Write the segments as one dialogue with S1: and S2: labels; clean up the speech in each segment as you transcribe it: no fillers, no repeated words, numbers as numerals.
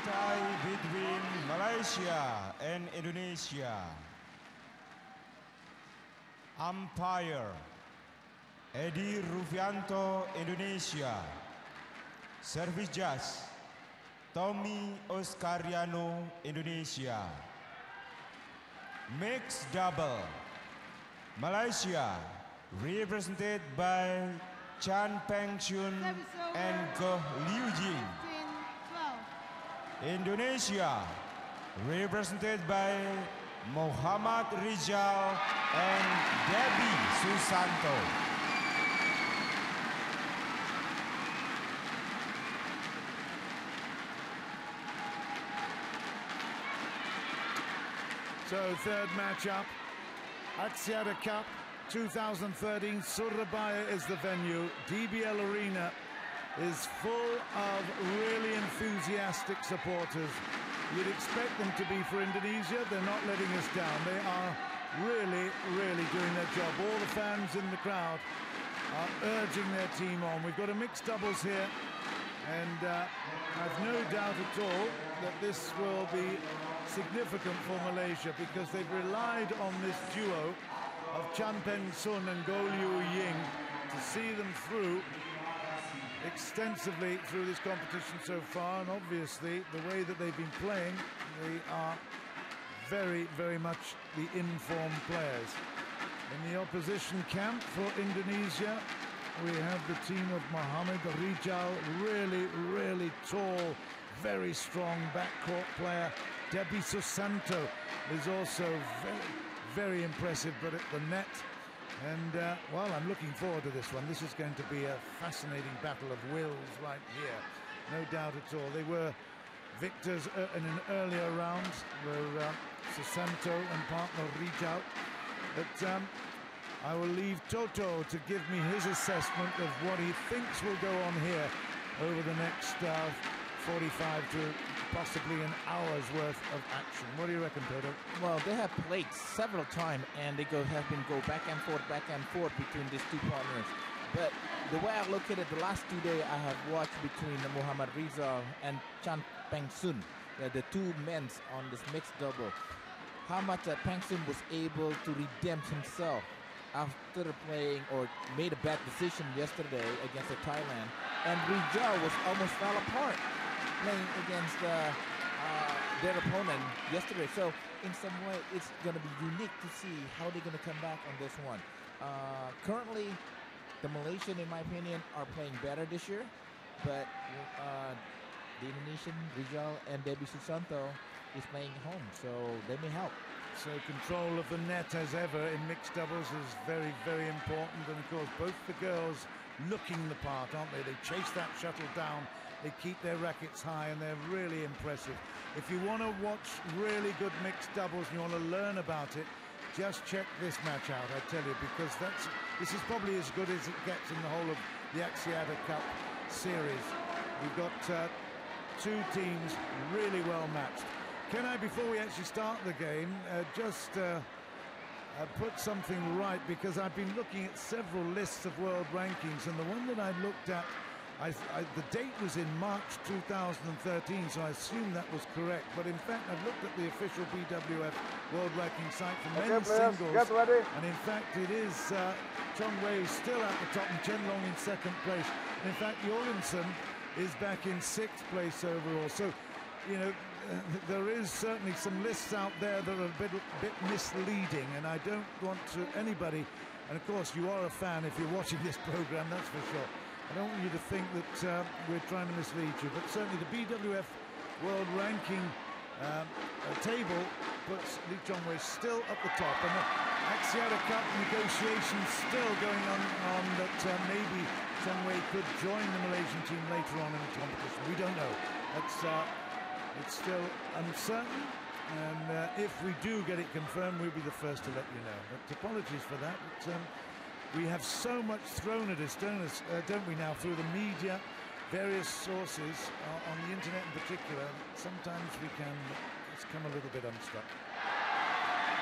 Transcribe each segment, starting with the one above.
S1: tie between Malaysia and Indonesia. Umpire Edi Rufianto, Indonesia. Service judge Tommy Oscariano, Indonesia. Mixed double Malaysia, represented by Chan Peng and Goh Liu Ying. Indonesia, represented by M.Rijal and D.Susanto.
S2: So third matchup, Axiata Cup 2013, Surabaya is the venue. DBL Arena is full of really enthusiastic supporters. You'd expect them to be for Indonesia. They're not letting us down. They are really, really doing their job. All the fans in the crowd are urging their team on. We've got a mixed doubles here, and I've no doubt at all that this will be significant for Malaysia, because they've relied on this duo of Chan Peng and Goh Liu Ying to see them through extensively through this competition so far, and obviously the way that they've been playing, they are very, very much the informed players. In the opposition camp for Indonesia, we have the team of M.Rijal, really, really tall, very strong backcourt player. D.Susanto is also very, very impressive, but at the net. And, well, I'm looking forward to this one. This is going to be a fascinating battle of wills right here. No doubt at all. They were victors in an earlier round, were Susanto and partner Rijal. But I will leave Toto to give me his assessment of what he thinks will go on here over the next 45 to possibly an hour's worth of action. What do you reckon, Toto?
S3: Well, they have played several times, and they have been back and forth between these two partners. But the way I look at it, the last 2 days I have watched between M.Rijal and Chan Peng, the two men on this mixed double. How much Peng was able to redeem himself after playing or made a bad decision yesterday against Thailand, and Rijal was almost fell apart playing against their opponent yesterday. So in some way it's going to be unique to see how they're going to come back on this one. Currently the Malaysian, in my opinion, are playing better this year, but the Indonesian, Rijal and D.Susanto is playing home, so they may help.
S2: So control of the net, as ever, in mixed doubles is very, very important. And of course, both the girls looking the part, aren't they? They chase that shuttle down, they keep their rackets high, and they're really impressive. If you want to watch really good mixed doubles and you want to learn about it, just check this match out, I tell you, because this is probably as good as it gets in the whole of the Axiata Cup series. We've got two teams really well matched. Can I, before we actually start the game, just put something right, because I've been looking at several lists of world rankings, and the one that I looked at, the date was in March 2013, so I assume that was correct. But in fact, I've looked at the official BWF world ranking site for men's singles, and in fact it is Chong Wei still at the top and Chen Long in second place. In fact, Jorgensen is back in sixth place overall. So, you know, there is certainly some lists out there that are a bit misleading, and I don't want to anybody, and of course you are a fan if you're watching this program, that's for sure. I don't want you to think that we're trying to mislead you, but certainly the BWF World Ranking table puts Lee Chong-wei still at the top, and the Axiata Cup negotiations still going on that maybe Chong-wei could join the Malaysian team later on in the competition. We don't know. It's still uncertain, and if we do get it confirmed, we'll be the first to let you know. But apologies for that. But, we have so much thrown at us, don't we, now, through the media, various sources, on the internet in particular. Sometimes we can just come a little bit unstuck.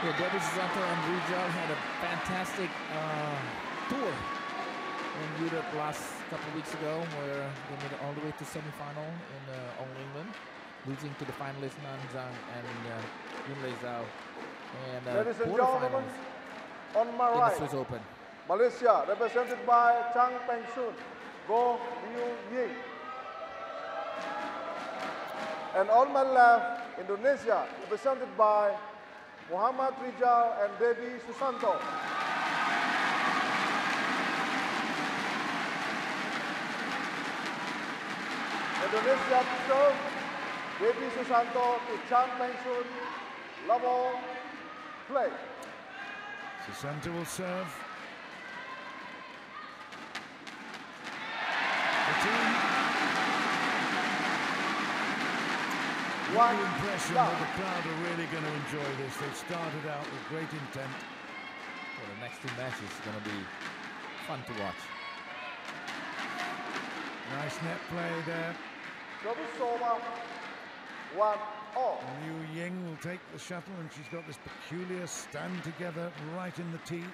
S3: Yeah, D.Susanto and Rijal had a fantastic tour in Europe last couple of weeks ago, where they made it all the way to semi-final in All England. losing to the finalists Nanzang and M.Rijal. And
S4: Ladies and gentlemen,
S3: quarterfinals
S4: on my
S3: in the
S4: right,
S3: Swiss Open.
S4: Malaysia, represented by Peng Sun, Go Ying. And on my left, Indonesia, represented by M.Rijal and D.Susanto. Indonesia to serve, D.Susanto to Peng Sun, level play.
S2: Susanto will serve. What the impression that the crowd are really going to enjoy this. They've started out with great intent.
S3: Well, the next two matches is going to be fun to watch.
S2: Nice net play there. Ying will take the shuttle, and she's got this peculiar stand together right in the tee.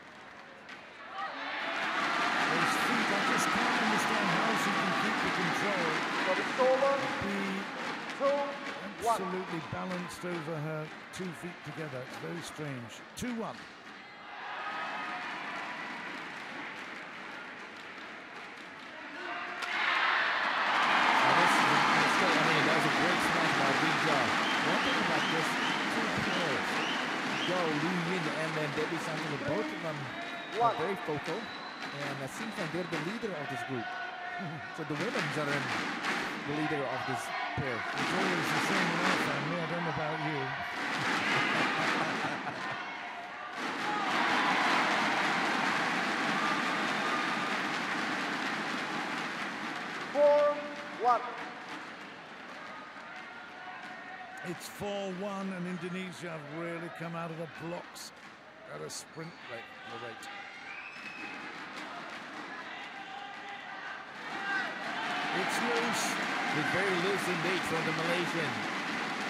S2: Those feet, I just can't understand how she can keep the control. Absolutely balanced over her 2 feet together. It's very strange. 2-1.
S3: One thing about this, two players, Ying and then D.Susanto, both of them are very focal, and it seems like they're the leader of this group. So the women are the leader of this pair.
S2: It's always the same in our family. I don't know about you.
S4: 4-1.
S2: It's 4-1, and Indonesia have really come out of the blocks at a sprint rate. It's loose.
S3: It's very loose indeed from the Malaysian.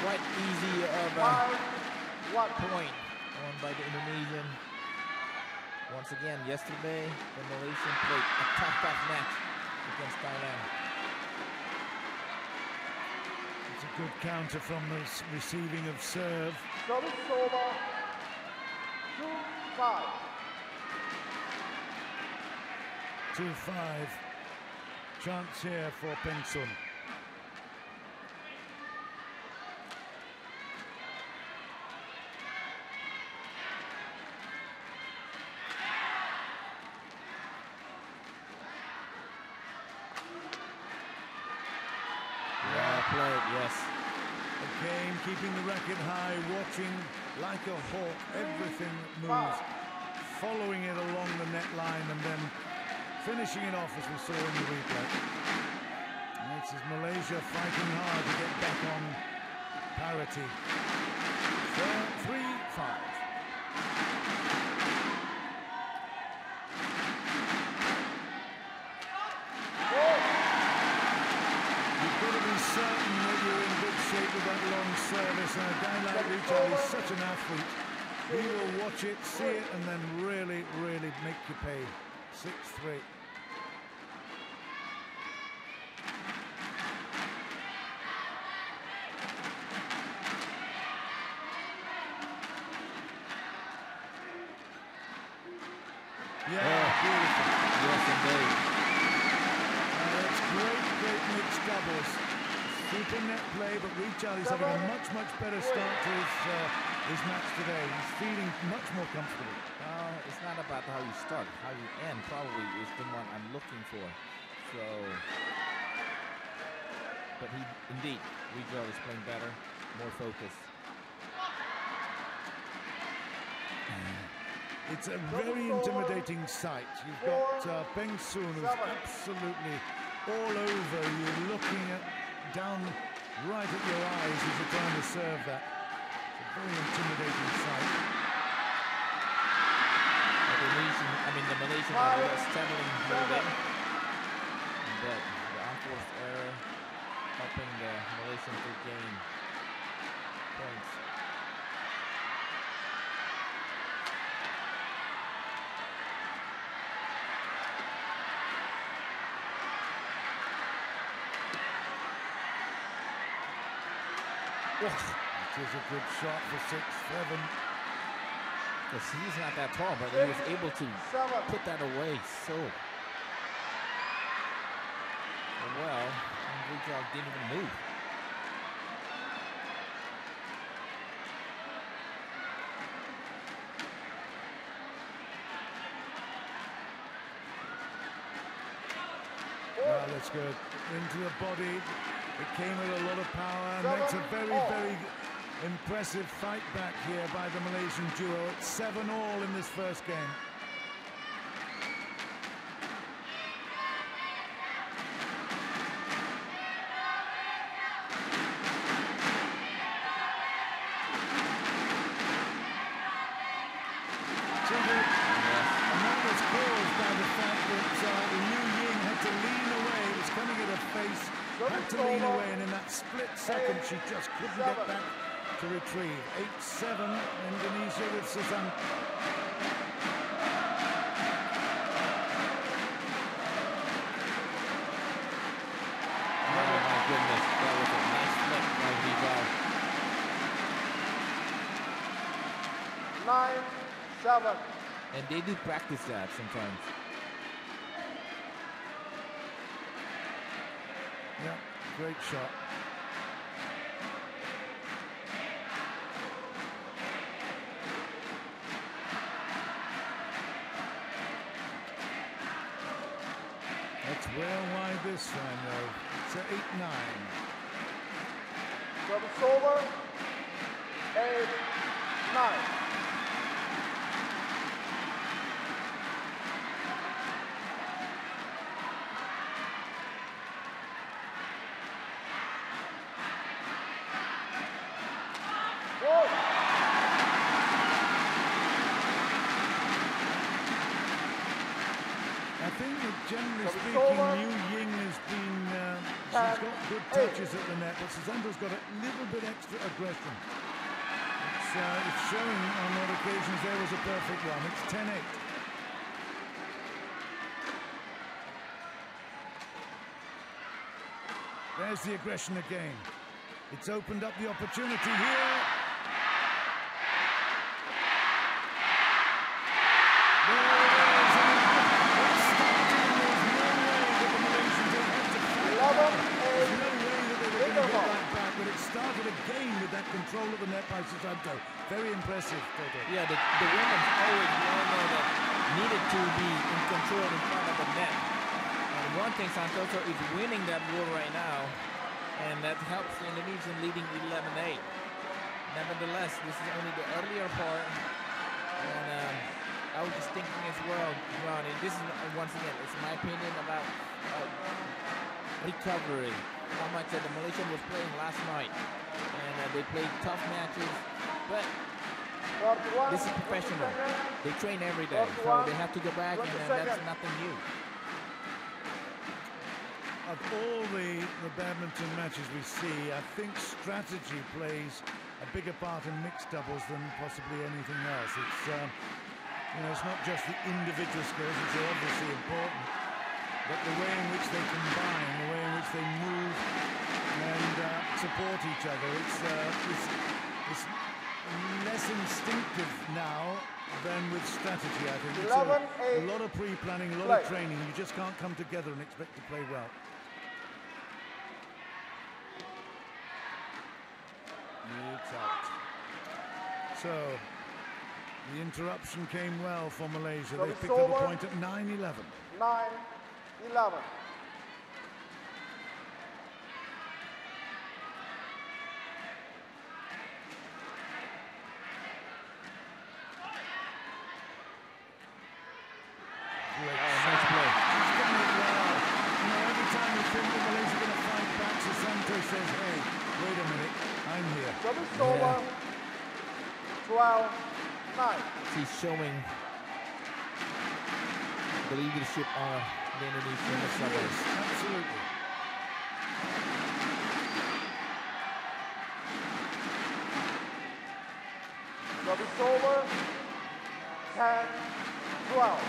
S3: Quite easy of a point won by the Indonesian. Once again, yesterday, the Malaysian played a tough match against Thailand.
S2: It's a good counter from the receiving of serve. 2-5. Chance here for Peng Sun.
S3: Played, yes.
S2: Again, keeping the racket high, watching like a hawk everything that moves, following it along the net line, and then finishing it off as we saw in the replay. And this is Malaysia fighting hard to get back on parity. 3-5. Certain that you're in good shape with that long service, and a guy like Rijal is such an athlete. He will watch it, see it, and then really make you pay. 6-3. Yeah, beautiful.
S3: Yes, indeed.
S2: That's great mixed doubles. Super net play, but Rijal is having a much better start to his match today. He's feeling much more comfortable.
S3: It's not about how you start, how you end probably is the one I'm looking for. So, but indeed, Rijal is playing better, more focused.
S2: It's a very intimidating sight. You've got Peng Sun, who's absolutely all over you, looking down right at your eyes as you're trying to serve that. It's a very intimidating sight.
S3: The Malaysian are steadily moving, but the unforced error helping the Malaysian to gain points.
S2: It is a good shot for 6-7.
S3: Because he's not that tall, but he was able to put that away so well. M.Rijal didn't even move.
S2: Well, that's good. Into the body. It came with a lot of power, and that's a very, very impressive fight back here by the Malaysian duo. It's 7-all in this first game. And that was caused by the fact that Ying had to lean away. It was coming at her face, had to lean away, and in that split second she just couldn't get back to retrieve. 8-7, Indonesia with Susanto.
S3: Oh my goodness, that was a nice flip by Rijal.
S4: 9-7.
S3: And they do practice that sometimes.
S2: Yeah, great shot. That's well wide this time, though. It's 8-9.
S4: Service over. 8-9.
S2: I think that generally speaking, Ying has been, she's got good touches at the net, but Susanto's got a little bit extra aggression. It's showing on what occasions there was a perfect one. It's 10-8. There's the aggression again. It's opened up the opportunity here. Control of the net by Susanto. Very impressive, Toto.
S3: Yeah, the women's always that needed to be in control in front of the net. And one thing, Santoso is winning that war right now, and that helps Indonesia leading 11-8. Nevertheless, this is only the earlier part, and I was just thinking as well, Ron, and this is, once again, it's my opinion about recovery, how much the Malaysian was playing last night. And they played tough matches, but this is professional. They train every day, so they have to go back, and that's nothing new.
S2: Of all the badminton matches we see, I think strategy plays a bigger part in mixed doubles than possibly anything else. It's it's not just the individual skills, which are obviously important, but the way in which they combine, the way in which they move and support each other. It's less instinctive now than with strategy, I think. It's a lot of pre-planning, a lot of training. You just can't come together and expect to play well. It's out. So, the interruption came well for Malaysia. They picked up a point at 9-11.
S4: 9-11.
S3: Nice play.
S2: He's done it well. Every time we think that Malaysia going to fight back, Susanto says, hey, wait a minute, I'm here.
S4: Service over. 12-9.
S3: He's showing the leadership on the Indonesian service.
S2: Absolutely.
S4: Service over. 10-12.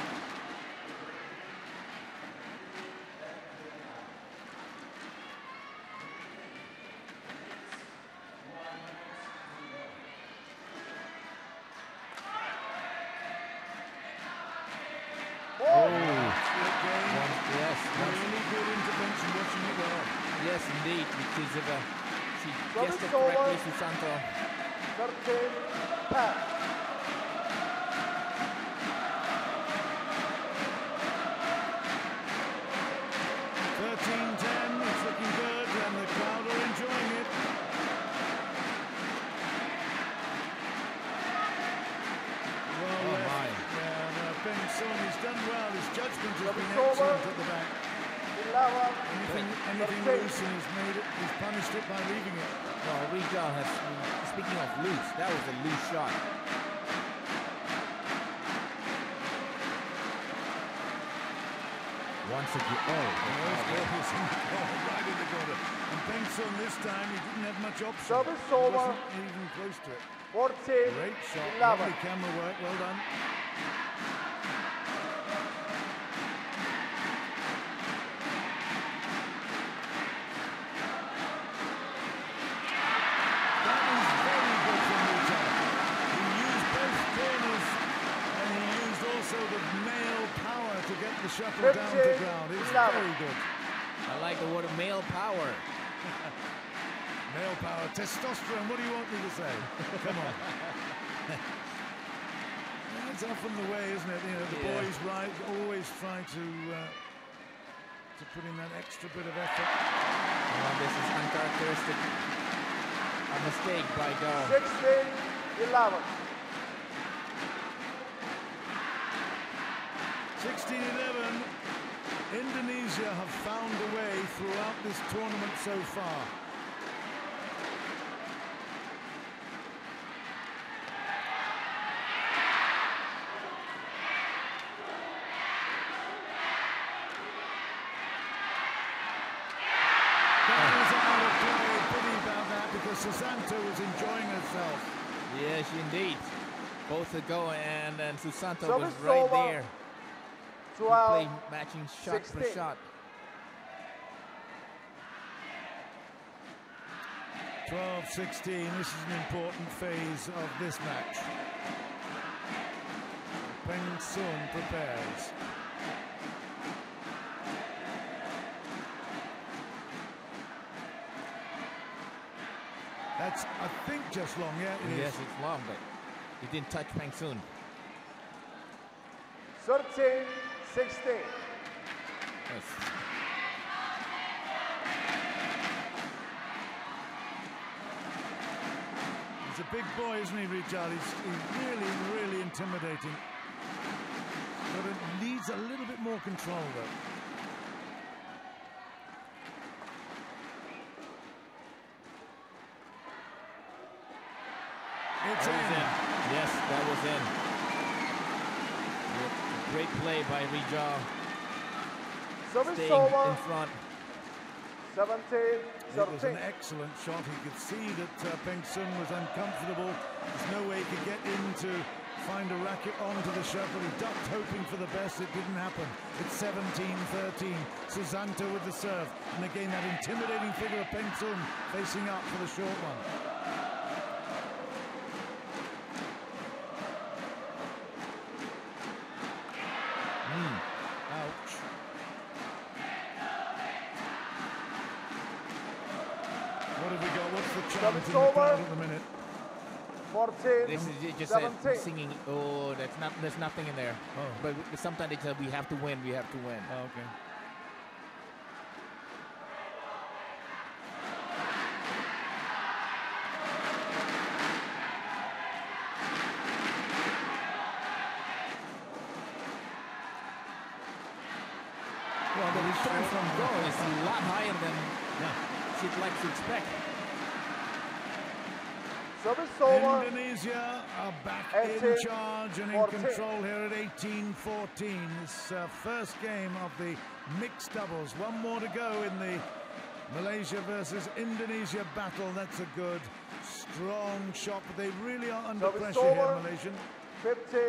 S3: she
S4: Service
S3: guessed it
S4: over.
S3: correctly, Susanto.
S4: 13, Peng.
S2: 13-10, it's looking good, and the crowd are enjoying it. Well left. Yeah, Peng, he's done well. His judgment has been
S4: Service over.
S2: excellent at the back.
S4: 11,
S2: Anything
S4: 13.
S2: loose, and he's punished it by leaving it.
S3: Well, Rijal has, speaking of loose, that was a loose shot. Once again,
S2: right in the corner. And Peng this time, he didn't have much option.
S4: Service
S2: He
S4: over.
S2: wasn't even close to it.
S4: 14,
S2: Great shot,
S4: 11.
S2: lovely camera work, well done. That is very good from Rijal. He used both corners, and he used also the male power to get the shuttle down to
S4: 15,
S2: ground. It's
S4: 11.
S2: very good.
S3: I like the word male power.
S2: Male power, testosterone, what do you want me to say? Come on. It's often the way, isn't it? You know, the boys always try to put in that extra bit of effort.
S3: Oh, this is uncharacteristic. A mistake by Dar.
S4: 16, 11.
S2: 16-11. Indonesia have found a way throughout this tournament so far. Susanto was enjoying herself.
S3: Yes, indeed. Both ago and Susanto
S4: So
S3: was
S4: it's
S3: right
S4: over.
S3: there.
S4: 12,
S3: Play matching shot
S4: 16.
S3: for shot.
S2: 12-16, this is an important phase of this match. Peng prepares. That's, I think, just long, yeah, it
S3: Yes,
S2: is.
S3: it's long, but he didn't touch Peng.
S4: 13, 16.
S3: Yes.
S2: He's a big boy, isn't he, Rijal? He's really, really intimidating. But it needs a little bit more control, though. It's in.
S3: Yes, that was in. Great play by Rijal.
S4: Service
S3: Staying
S4: over.
S3: in front.
S4: 17,
S2: It was an
S4: 13.
S2: excellent shot. He could see that Peng was uncomfortable. There's no way he could get in to find a racket onto the shuttle. He ducked, hoping for the best. It didn't happen. It's 17-13. Susanto with the serve. And again, that intimidating figure of Peng facing up for the short one. Ouch. What have we got? What's the chant in the crowd at the minute?
S4: 14,
S3: This is just
S4: 17.
S3: singing. Oh, there's nothing in there.
S2: Oh.
S3: But sometimes they say we have to win. We have to win.
S2: Oh, okay.
S3: Well, the return from goal is a lot higher than she'd like to expect.
S4: Service over.
S2: Indonesia are back
S4: 18,
S2: in charge and in
S4: 14.
S2: control here at 18-14. This first game of the mixed doubles. One more to go in the Malaysia versus Indonesia battle. That's a good, strong shot, but they really are under
S4: Service
S2: pressure here,
S4: over.
S2: Malaysian.
S4: 15,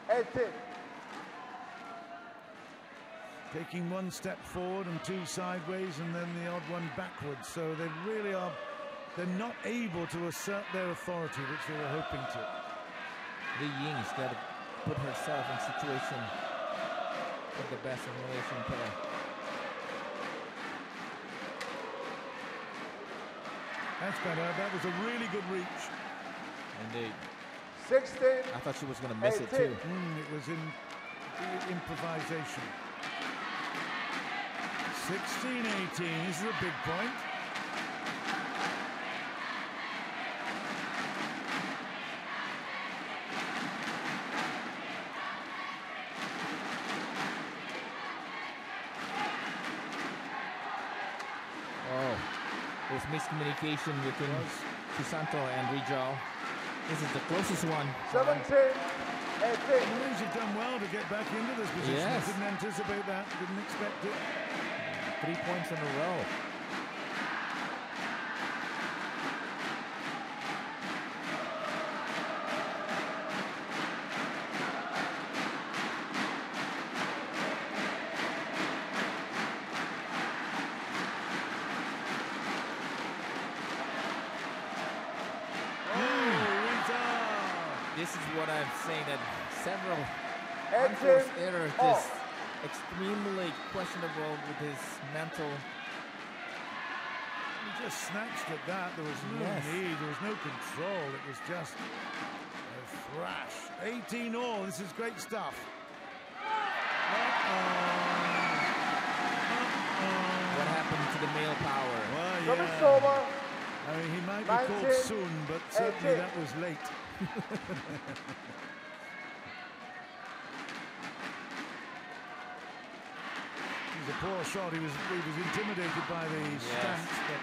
S4: 18.
S2: Taking one step forward and two sideways, and then the odd one backwards. So they really are, they're not able to assert their authority, which they were hoping to.
S3: Ying has got to put herself in situation with the best of Malaysian pair.
S2: That's better. That was a really good reach.
S3: Indeed.
S4: 16.
S3: I thought she was going to miss it
S4: 18.
S3: too.
S2: It was in improvisation. 16-18. This is a big point.
S3: Oh, there's miscommunication between D.Susanto and M.Rijal. This is the closest one.
S4: 17. 18.
S2: Indonesia have done well to get back into this position.
S3: Yes.
S2: Didn't anticipate that. Didn't expect it.
S3: 3 points in a row. This is what I'm saying, that several unforced errors, just extremely questionable with his mental.
S2: He just snatched at that. There was no need. There was no control. It was just a thrash. 18-all. This is great stuff.
S3: What happened to the male power?
S2: Well,
S4: Service
S2: yeah.
S4: over.
S2: I mean, he might be
S4: 19,
S2: called soon, but certainly
S4: 18.
S2: that was late. It was a poor shot. He was intimidated by the stance, but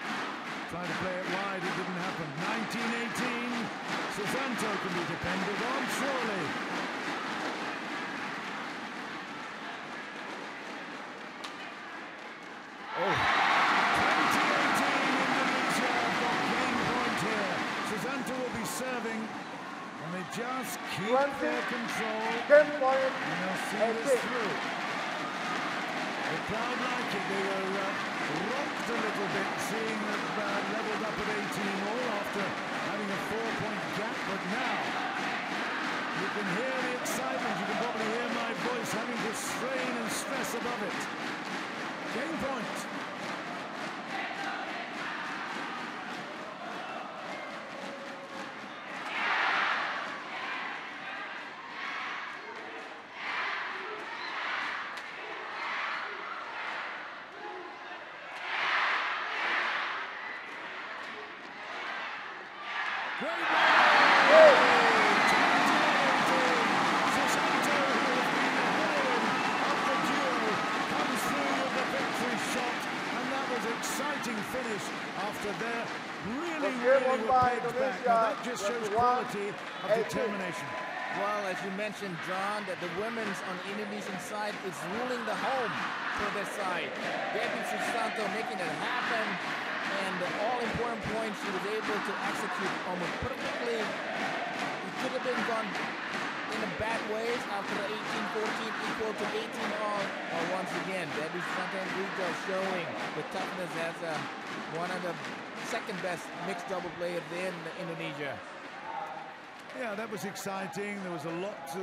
S2: trying to play it wide, it didn't happen. 19-18. Susanto can be depended on, surely.
S3: Oh.
S2: 20-18, Indonesia got game point here. Susanto will be serving, and they just keep
S4: 20,
S2: their control.
S4: Game point.
S2: And they'll see
S4: 18.
S2: this through. The crowd like it. They were rocked a little bit, seeing that leveled up at 18-all after having a 4-point gap. But now you can hear the excitement. You can probably hear my voice having to strain and stress above it. Game point. Great ball! Susanto, who has been the heroine of the duo, comes through with the victory shot, and that was an exciting finish after their really were pegged back. Now that just shows quality of determination.
S3: Well, as you mentioned, John, that the women's on the Indonesian side is ruling the home for their side. D.Susanto making it happen, and the all-important points she was able to execute almost perfectly. It could have been gone in a bad ways after the 18-14 equal to 18-all. Once again, D.Susanto and M.Rijal showing the toughness as one of the second-best mixed double players in Indonesia.
S2: Yeah, that was exciting. There was a lot to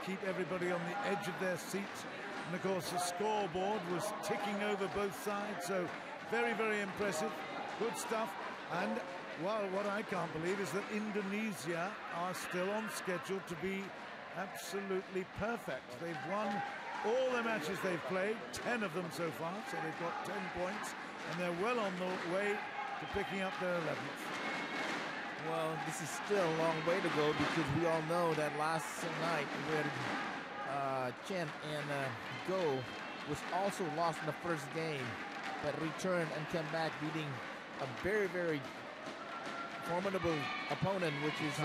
S2: keep everybody on the edge of their seats. And of course, the scoreboard was ticking over both sides. So very, very impressive. Good stuff. And, well, what I can't believe is that Indonesia are still on schedule to be absolutely perfect. They've won all the matches they've played, 10 of them so far. So they've got 10 points. And they're well on the way to picking up their 11th.
S3: Well, this is still a long way to go, because we all know that last night where Chen and Go was also lost in the first game, but returned and came back beating a very, very formidable opponent, which is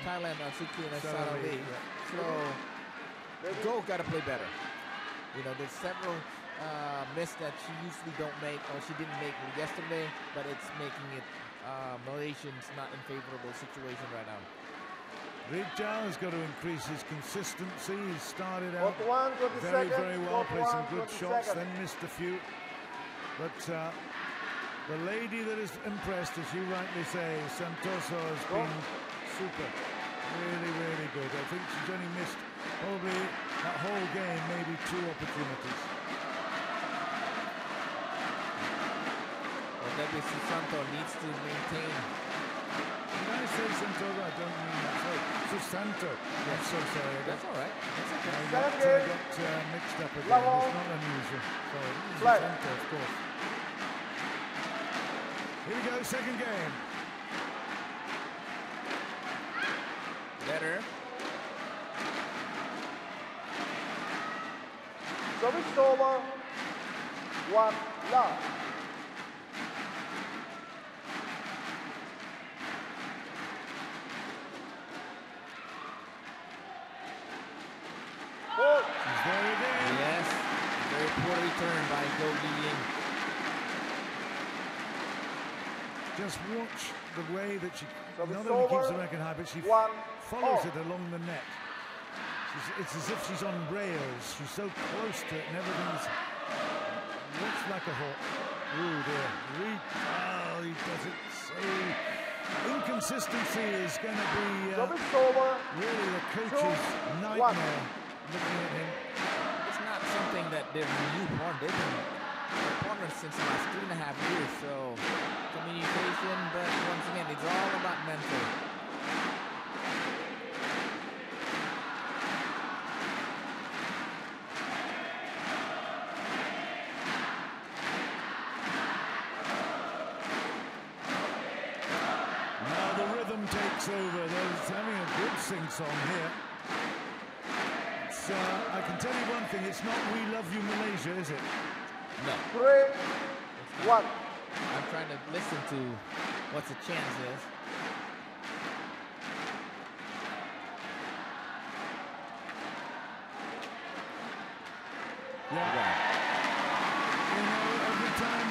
S3: Thailand, Suki and Sarawi. So Go got to play better. You know, there's several misses that she usually don't make, or she didn't make yesterday, but it's making it Malaysians not in favorable situation right now.
S2: Rijal has got to increase his consistency. He started out
S4: 41,
S2: very, very well, played some good
S4: 22
S2: shots,
S4: seconds.
S2: then missed a few. But the lady that is impressed, as you rightly say, Santoso, has been super. Really, really good. I think she's only missed probably that whole game, maybe 2 opportunities.
S3: Well, D.Susanto needs to maintain.
S2: When I say Santoga, I don't mean that. Sorry, Susanto. I'm so sorry.
S3: That's all right. That's okay.
S2: I
S4: Second
S2: got mixed up again.
S4: Level.
S2: It's not unusual. Sorry,
S4: Play.
S2: Susanto, of course. Here we go, second game.
S3: Better.
S4: Service over. 1 love. Four.
S2: She's there again.
S3: Yes. Very poor return by Ying.
S2: Just watch the way that she
S4: So
S2: not
S4: it's
S2: only keeps
S4: over.
S2: the racket high, but she
S4: 1
S2: follows
S4: all.
S2: it along the net. It's as if she's on rails. She's so close to it, and everything's looks like a hawk. Ooh dear. Oh, he does it so. Inconsistency is going to be
S4: Service over.
S2: really the coach's
S4: 2-1.
S2: nightmare. Looking at him.
S3: It's not something that they're new partners. They've been partners since the last 3.5 years. So communication, but once again, it's all about mental.
S2: Now the rhythm takes over. There's having a good sing-song here. It's, I can tell you one thing, it's not "We Love You Malaysia," is it?
S3: No.
S4: 3-1.
S3: I'm trying to listen to what the chance is.
S2: Yeah. You know, every time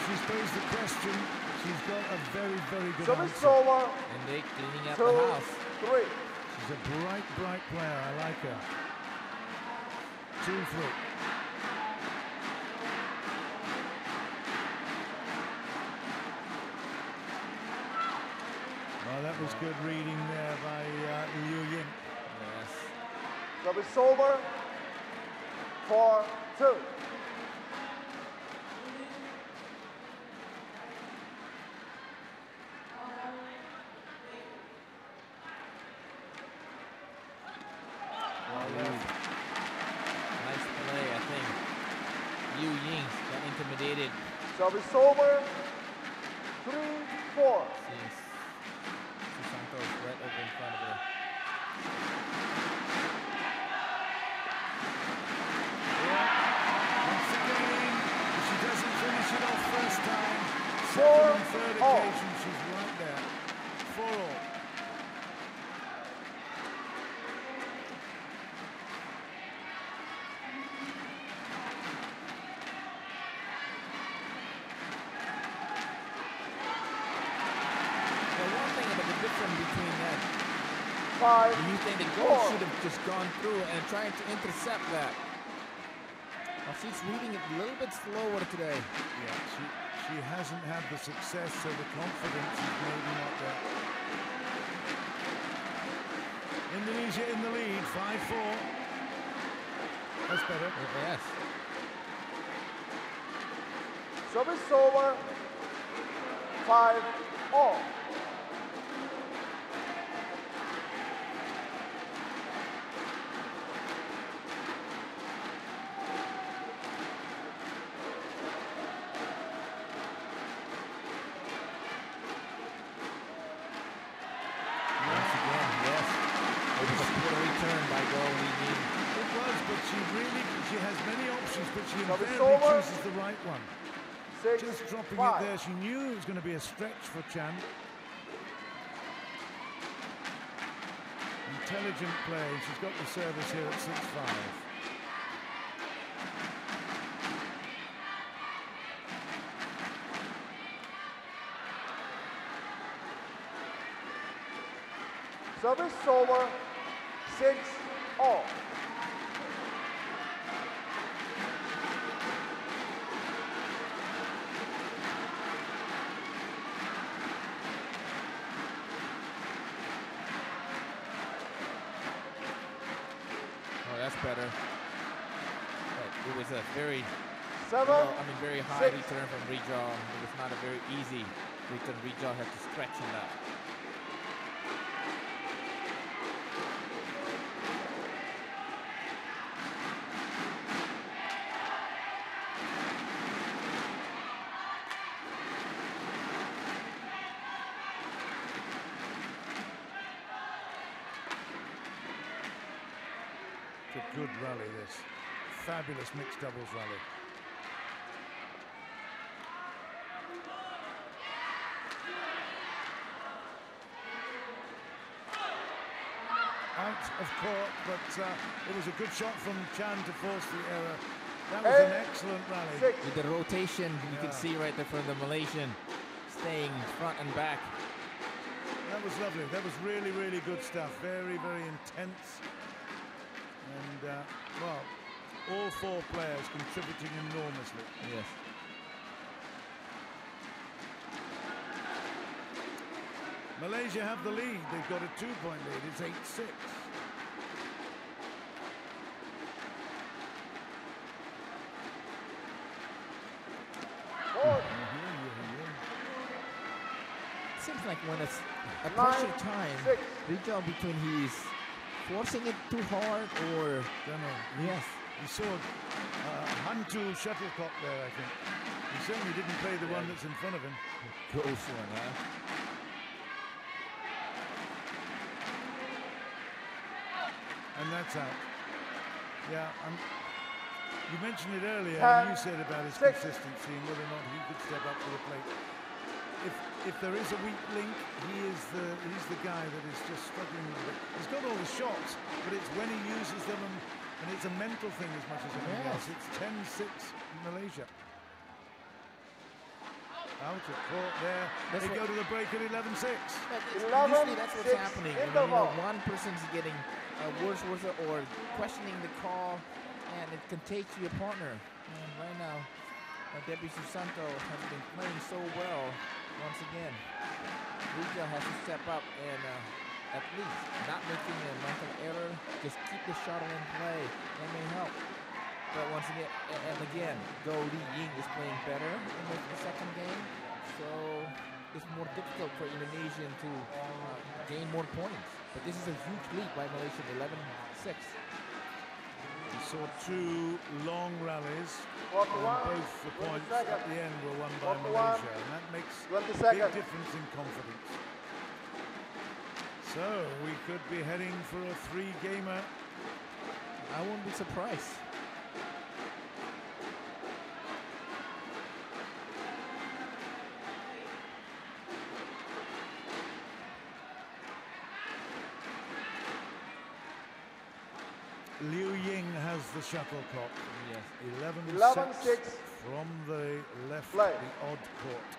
S2: she's posed the question, she's got a very, very good
S4: Service
S2: answer.
S4: over.
S3: And they cleaning up
S4: 2,
S3: the house.
S4: 3.
S2: She's a bright, bright player. I like her. 2-3. Oh, that was good reading there by Ying.
S3: Yes.
S4: Service over. 4-2.
S3: Nice play, I think. Ying got intimidated.
S4: Service over. 3-4.
S3: Seems Susanto is right over in front of her.
S2: Once again, if she doesn't finish it off first time,
S4: Four
S2: second and third
S4: all.
S2: occasion, she's right there. 4-all.
S3: Well, one thing about the difference between that,
S4: 5.
S3: you think the goal should have just gone through and trying to intercept that. Well, she's reading it a little bit slower today.
S2: Yeah, she hasn't had the success, so the confidence is maybe not there. Indonesia in the lead, 5-4. That's better.
S3: Yes.
S4: Service over. 5 all.
S3: Once again, yes. It was a poor return by Ying.
S2: It was, but she has many options, but she
S4: So it's
S2: invariably
S4: over.
S2: chooses the right one.
S4: 6,
S2: Just dropping
S4: 5.
S2: it there, she knew it was going to be a stretch for Chan. Intelligent play. She's got the service here at 6-5.
S4: Service over. 6 all.
S3: Oh, that's better. But it was a very very high return from Rijal. It was not a very easy return. Rijal had to stretch on that.
S2: It's a good rally, this. Fabulous mixed doubles rally. Out of court, but it was a good shot from Chan to force the error. That was an excellent rally.
S3: With the rotation, you can see right there from the Malaysian staying front and back.
S2: That was lovely. That was really, really good stuff. Very, very intense. And, well, all four players contributing enormously.
S3: Yes.
S2: Malaysia have the lead. They've got a 2-point lead. It's 8-6.
S3: Seems like when it's a pressure time, Rijal between he's forcing it too hard or...
S2: Don't know.
S3: Yes.
S2: You saw Hantu shuttlecock there, I think. He certainly didn't play the one that's in front of him.
S3: Close one, huh?
S2: And that's out. Yeah, you mentioned it earlier, and you said about his consistency and whether or not he could step up to the plate. If there is a weak link, he's the guy that is just struggling with it. He's got all the shots, but it's when he uses them, and it's a mental thing as much as anything else. It's 10-6 Malaysia. Out of court there. They go to the break at 11-6.
S3: Usually that's what's happening. One person's getting worse or questioning the call, and it can take to your partner. And right now, D.Susanto has been playing so well once again. Rijal has to step up and at least not making a mental error, just keep the shuttle in play. That may help. But once again, and again, though Ying is playing better in the second game, so it's more difficult for Indonesia to gain more points. But this is a huge lead by Malaysia, 11-6.
S2: We saw two long rallies, and both the points at the end were won by Malaysia, and that makes a big difference in confidence. So we could be heading for a 3-gamer.
S3: I wouldn't be surprised.
S2: Liu Ying has the shuttlecock.
S3: Yes.
S2: 11-6 from the left, the odd court.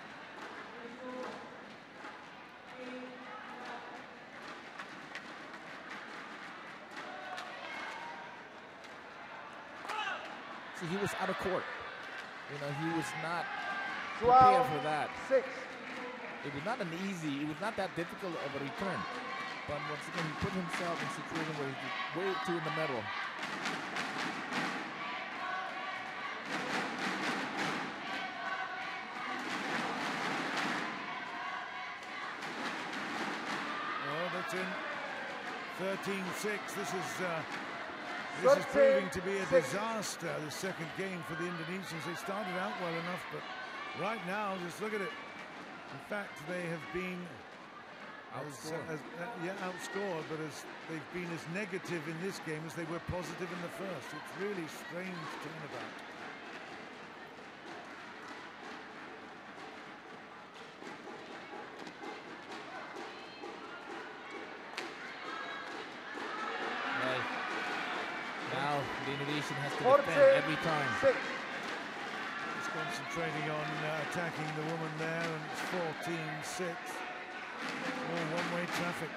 S3: See, he was out of court. He was not prepared for that. It was not an easy, it was not that difficult of a return. But once again, he put himself in a situation where he's way too in the middle.
S2: Well, that's in 13-6. This is proving to be a disaster, the second game for the Indonesians. They started out well enough, but right now, just look at it. In fact, they have been outscored, but they've been as negative in this game as they were positive in the first. It's really strange turnabout.
S3: Right. Now the Indonesian has to defend every time.
S2: He's concentrating on attacking the woman there, and it's 14-6. More one-way traffic.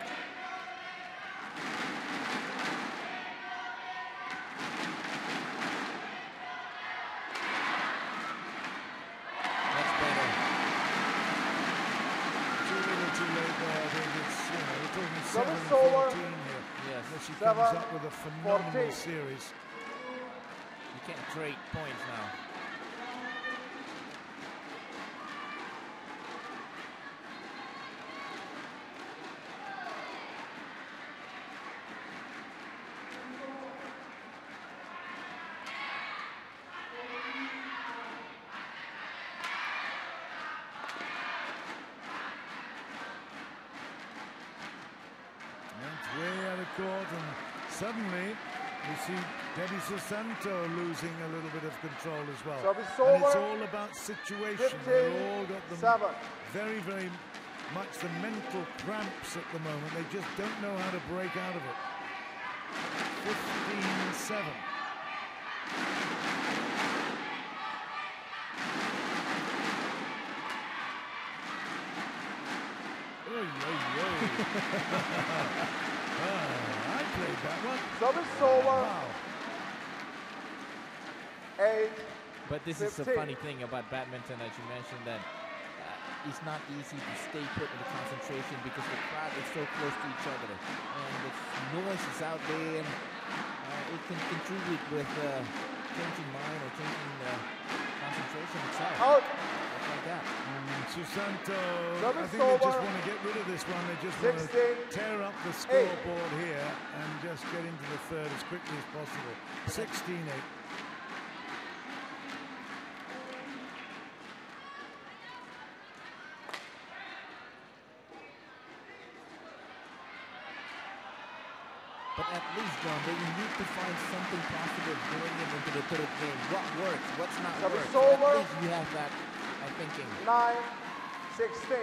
S3: That's better.
S2: Too little, too late there. I think it's, we're talking 7-14 here.
S3: Yes.
S2: But she comes up with a phenomenal series.
S3: You can't trade points now.
S2: suddenly we see D.Susanto losing a little bit of control as well.
S4: Service
S2: And it's
S4: over.
S2: all about situation.
S4: 15,
S2: They've all got them
S4: 7.
S2: very, very much the mental cramps at the moment. They just don't know how to break out of it. 15-7. I played that one.
S4: Service over.
S2: Wow.
S4: 8.
S3: But this is the
S4: 15.
S3: funny thing about badminton, as you mentioned, that it's not easy to stay put in the concentration because the crowd is so close to each other, and the noise is out there, and it can contribute with changing mind or changing concentration itself.
S4: Out.
S3: Stuff like that.
S2: Susanto, I
S4: Service
S2: think they just
S4: over.
S2: want to get rid of this one. They just want to
S4: 16,
S2: tear up the scoreboard here and just get into the third as quickly as possible. 16-8.
S3: But at least, John, they need to find something positive going into the third game. What works? What's not
S4: Service
S3: works?
S4: over.
S3: At least you have that thinking.
S4: 9, 16.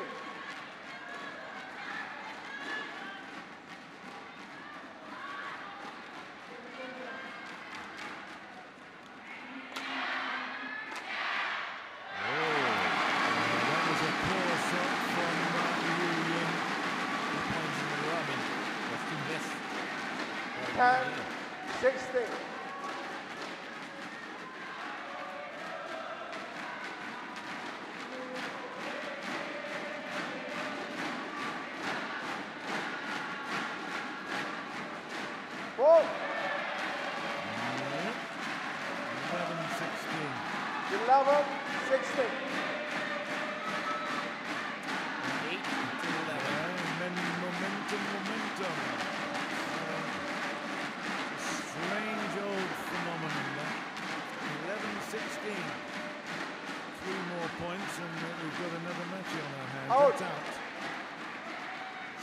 S2: That was a poor shot from Ying.
S3: 2 points in a row. I mean, that's too miss.
S4: 10, 16. Four,
S2: 11-16.
S4: 11, 16.
S3: 8 to 11.
S2: And then momentum. Strange old phenomenon there. 11-16. 3 more points and we've got another match on our hands.
S4: Out.
S2: That's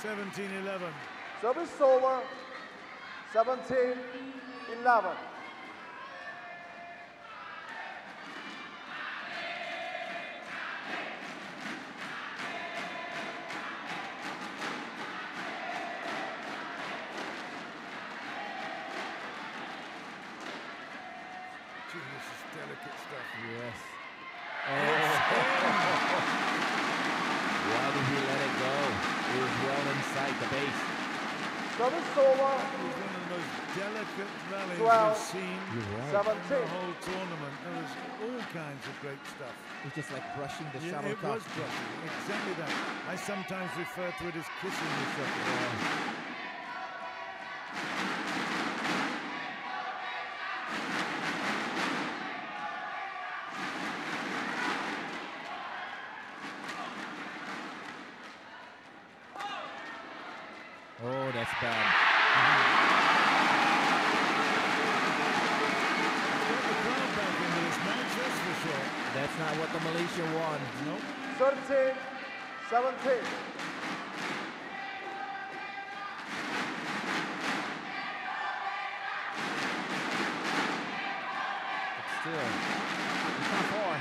S2: out. 17-11.
S4: Service over. 17, 11.
S2: Gee, this is delicate stuff.
S3: Yes.
S2: It's
S3: Why did he let it go? It was well inside the base.
S4: Service over.
S2: It was one of the most delicate rallies
S4: 12,
S2: we've seen
S3: You're right.
S2: in
S4: 17.
S2: the whole tournament. There was all kinds of great stuff.
S3: It's just like brushing the
S2: Yeah, it
S3: shuttlecock.
S2: was brushing, exactly that. I sometimes refer to it as kissing the shuttle.
S3: Oh, that's bad.
S2: Get the crowd back into this match, that's for sure.
S3: That's not what the Malaysia won.
S2: Nope.
S4: 13, 17.
S3: But still, it's not far.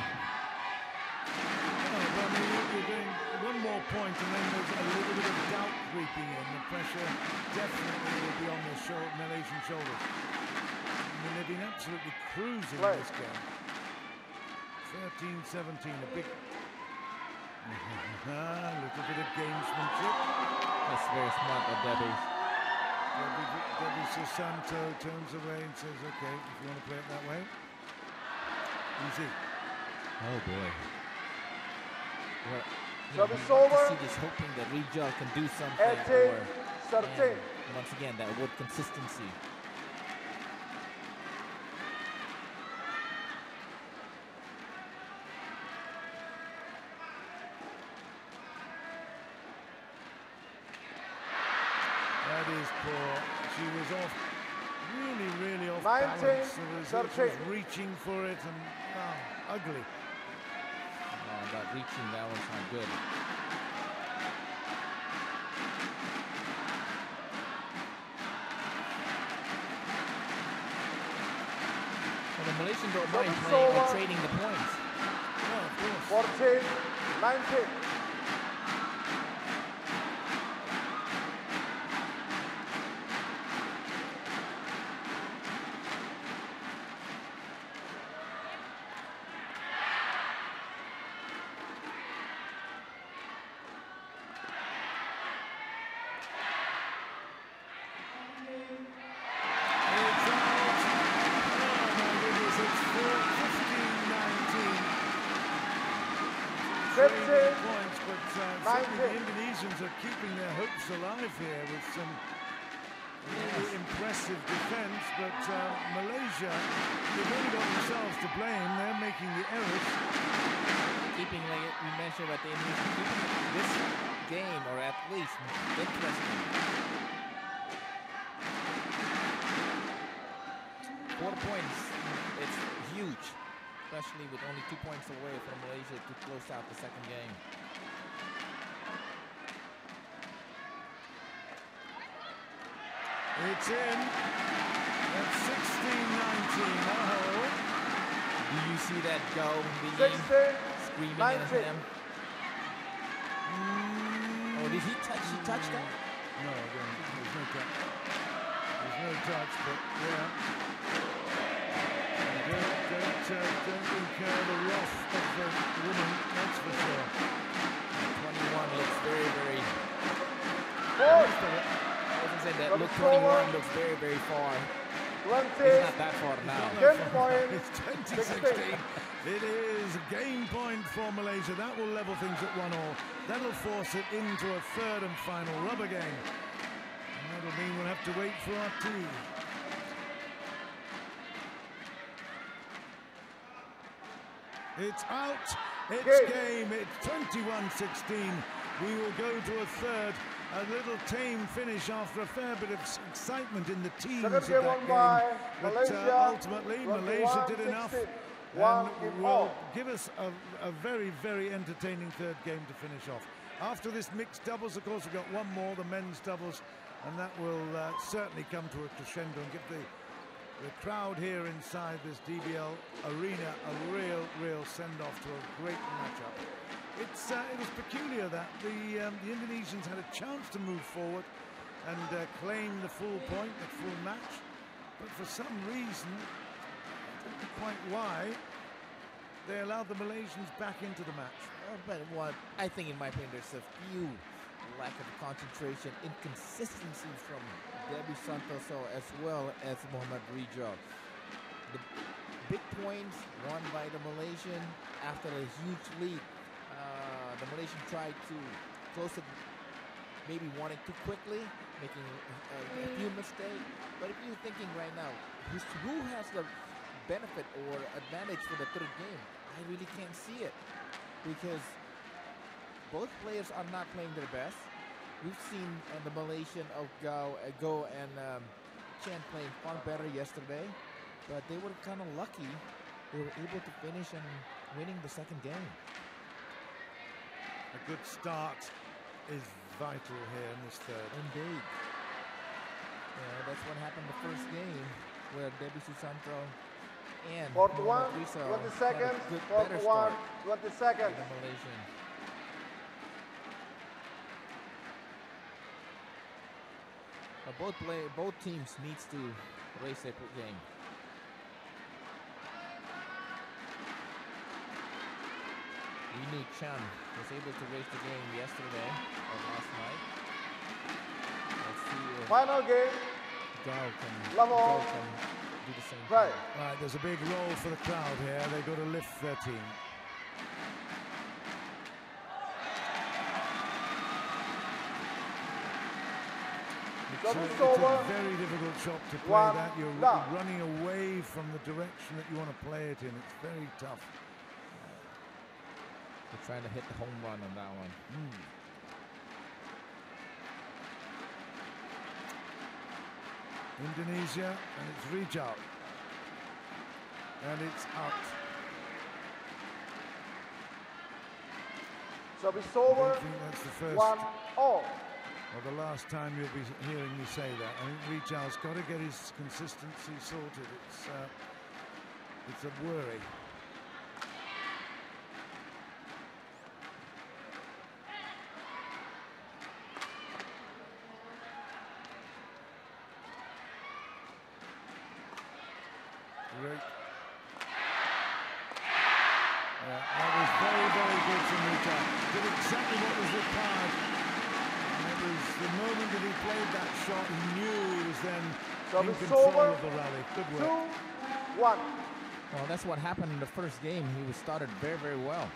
S2: No, but I mean, you're doing one more point and then there's a little bit of doubt creeping in. The pressure definitely will be on the Malaysian shoulders. I mean, they've been absolutely cruising
S4: Play.
S2: this game. 13-17, a big... a little bit of gamesmanship.
S3: That's very smart of Debby.
S2: D.Susanto turns away and says, okay, if you want to play it that way. Easy.
S3: Oh boy. Well,
S4: Service
S3: you want to
S4: over.
S3: see this, hoping that Rijal can do something.
S4: 18,
S3: Or,
S4: 13.
S3: and once again, that word consistency.
S2: That is poor. She was off, really off
S4: 19,
S2: balance. She was
S4: 13.
S2: reaching for it and ugly.
S3: That reaching, that one's not good. Malaysians don't mind
S4: Service
S3: playing or
S4: over.
S3: trading the points.
S2: Oh, of course.
S4: 14, 19.
S2: It's out. Oh my goodness, it's 15-19.
S4: 15,
S2: Trading points, but certainly the
S4: 19.
S2: Indonesians are keeping their hopes alive here with some really impressive defence. But Malaysia, they've only got themselves to blame. They're making the errors.
S3: Keeping, like you mentioned, about the Indonesians, keeping this game, or at least interesting. 4 points, it's huge, especially with only 2 points away from Malaysia to close out the second game.
S2: It's in. That's 16-19. Oh,
S3: Do you see that go, the
S4: 16,
S3: screaming
S4: 19.
S3: at him? Oh, did he touch that?
S2: no, there's no touch. There's no touch, but yeah. Don't incur the wrath of the woman, that's for sure.
S3: 21 looks very, very...
S4: Four,
S3: I wasn't saying that.
S4: Number
S3: Look, 21
S4: 4.
S3: looks very, very far.
S4: 20,
S3: He's not that far now.
S4: 10 points,
S2: It's
S4: 16.
S2: 20-16. It is a game point for Malaysia. That will level things at 1-1. That'll force it into a third and final rubber game. And that'll mean we'll have to wait for our tea. It's out. It's game. It's 21-16. We will go to a third. A little tame finish after a fair bit of excitement in the teams of
S4: Second game
S2: that
S4: won
S2: game.
S4: by
S2: But
S4: Malaysia,
S2: ultimately, Malaysia did enough
S4: 21-16.
S2: and
S4: One in
S2: will
S4: all.
S2: give us a very, very entertaining third game to finish off. After this mixed doubles, of course, we've got one more, the men's doubles, and that will certainly come to a crescendo and give the crowd here inside this DBL arena a real send-off to a great matchup. It was peculiar that the Indonesians had a chance to move forward and claim the full point, the full match, but for some reason, I don't know quite why, they allowed the Malaysians back into the match.
S3: But what I think, in my opinion, there's a few lack of concentration, inconsistency from D.Susanto as well as M.Rijal. The big points won by the Malaysian after a huge lead. The Malaysian tried to close it, maybe wanting too quickly, making a few mistakes. But if you're thinking right now, who has the benefit or advantage for the third game? I really can't see it, because both players are not playing their best. We've seen the Malaysian of Go and Chen playing far better yesterday, but they were kind of lucky. They were able to finish and winning the second game.
S2: A good start is vital here in this third.
S3: Indeed. Yeah, that's what happened the first game, where D.Susanto and
S4: 41,
S3: M.Rijal
S4: 20
S3: had
S4: seconds,
S3: a better
S4: 41,
S3: start
S4: 20
S3: than
S4: seconds.
S3: the Malaysian. But both teams needs to race their game. We knew Chan was able to race the game yesterday or last night. Let's see if
S4: Final game,
S3: Gao can
S4: level.
S3: do the same
S4: Right.
S3: thing.
S2: Right, there's a big role for the crowd here. They've got to lift their team. It's a very difficult shot to play
S4: One
S2: that. You're
S4: love.
S2: running away from the direction that you want to play it in. It's very tough.
S3: They're trying to hit the home run on that one.
S2: Indonesia, and it's Rijal. And it's out.
S4: Service
S2: I
S4: over,
S2: don't think that's the first
S4: 1-all.
S2: or the last time you'll be hearing me say that. I think Rijal's got to get his consistency sorted. It's a worry. Great. Yeah, that was very, very good from M.Rijal. Did exactly what was required. And it was the moment that he played that shot, he knew he was then in control of the rally. Good work.
S4: 2-1.
S3: Well, that's what happened in the first game. He was started very, very well.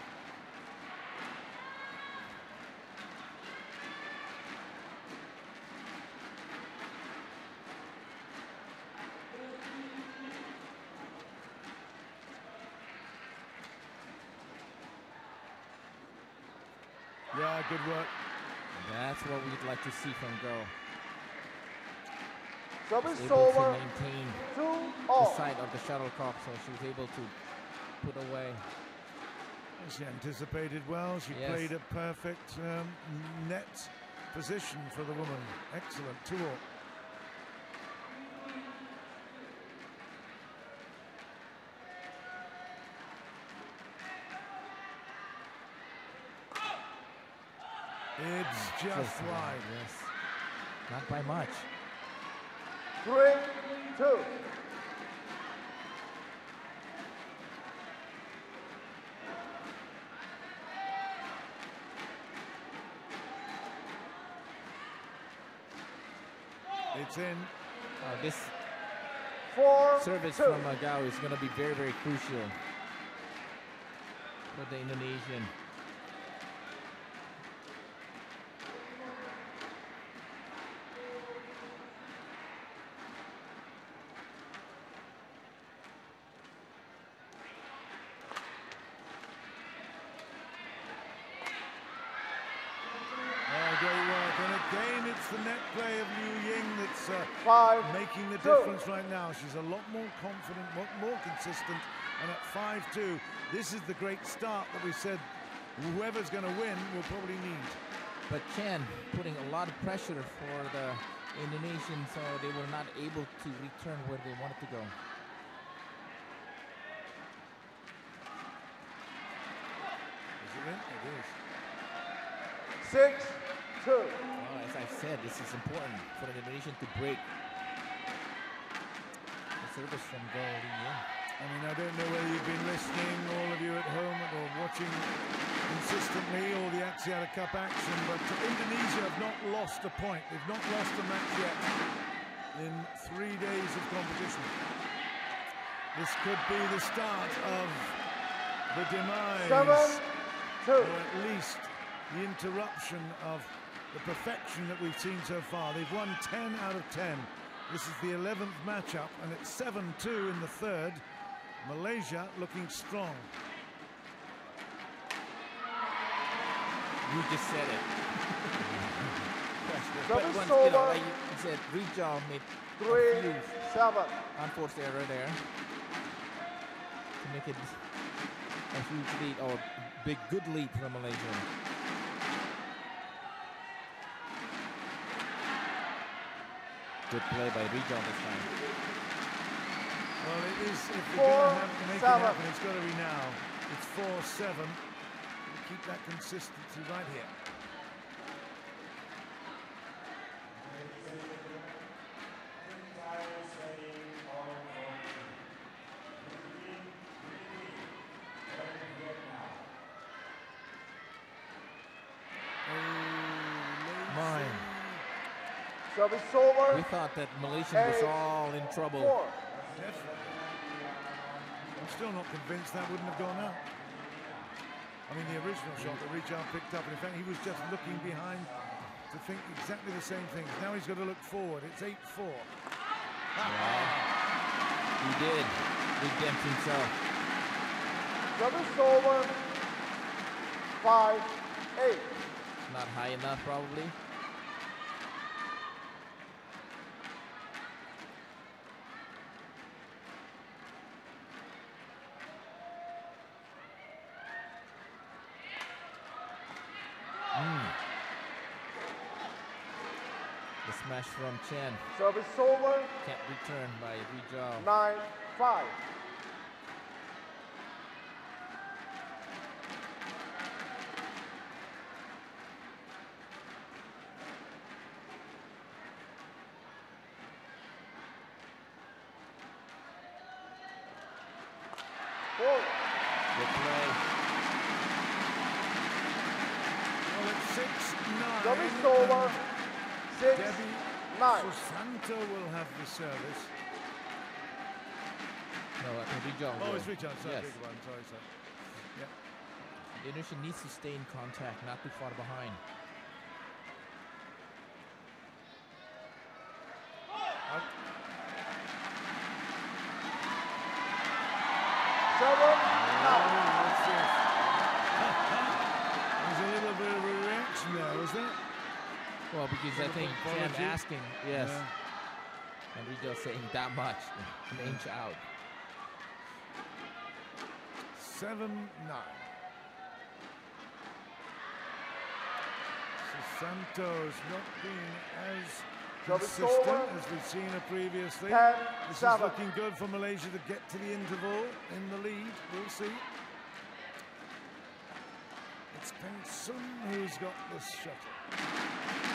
S2: Yeah, good work.
S3: That's what we'd like to see from Go.
S4: Service
S3: Able to
S4: over.
S3: maintain
S4: 2-all.
S3: the side of the shuttlecock, so she was able to put away.
S2: She anticipated well. She
S3: Yes.
S2: played a perfect net position for the woman. Excellent. 2-all. It's just wide.
S3: Yes. Not by much.
S4: 3-2.
S2: It's in.
S3: This
S4: 4-2.
S3: service from Gao is going to be very, very crucial for the Indonesian.
S2: Great work. And again, it's the net play of Ying that's
S4: 5-2.
S2: making the difference right now. She's a lot more confident, more consistent. And at 5-2, this is the great start that we said whoever's going to win will probably need.
S3: But Chen putting a lot of pressure for the Indonesians, so they were not able to return where they wanted to go.
S2: Is it in? It is.
S4: 6-2.
S3: Well, as I said, this is important for the Indonesian to break the service from Go Ying.
S2: I mean, I don't know whether you've been listening, all of you at home, or watching consistently all the Axiata Cup action, but Indonesia have not lost a point. They've not lost a match yet in 3 days of competition. This could be the start of the demise,
S4: 7-2.
S2: or at least the interruption of the perfection that we've seen so far. They've won 10 out of 10. This is the 11th matchup, and it's 7-2 in the third. Malaysia looking strong.
S3: You just said it.
S4: Service
S3: But once,
S4: over.
S3: like you said, M.Rijal made a
S4: 3-7.
S3: unforced error there to make it a huge lead, or big good lead for Malaysia. Good play by M.Rijal this time.
S2: Well, it is, if they're
S4: 4-7.
S2: going to have to make it happen, it's got to be now. It's 4-7. Keep that consistency right here.
S3: Mine.
S4: Service over.
S3: We thought that Malaysia was all in trouble.
S4: 4.
S2: Definitely. I'm still not convinced that wouldn't have gone out. I mean, the original shot that M.Rijal picked up, in fact, he was just looking behind to think exactly the same things. Now he's got to look forward. It's 8-4.
S3: He did. Redempted himself.
S4: Service over. 5-8.
S3: Not high enough, probably. The smash from Chen.
S4: Service over.
S3: Can't return by M.Rijal.
S4: 9-5. 4.
S3: Good play.
S2: Well, it's 6-9.
S4: Service over. 6,
S2: Debby
S4: 9.
S2: Susanto will have the service.
S3: No, I think Rijal
S2: Oh,
S3: will.
S2: it's Rijal. Sorry,
S3: Yes.
S2: big one. Sorry, sir. Yeah.
S3: Indonesia needs to stay in contact, not too far behind.
S4: 7, 9.
S2: What's this? There's a little bit of a reaction there, was there?
S3: Well, because I think Peng
S2: apology.
S3: asking, yes,
S2: Yeah.
S3: and Rijal saying that much, an inch out.
S2: 7-9. Susanto's not being as
S4: Service
S2: consistent
S4: over.
S2: as we've seen her previously.
S4: 10,
S2: This is
S4: 7.
S2: looking good for Malaysia to get to the interval in the lead. We'll see. It's Peng who's got this shuttle.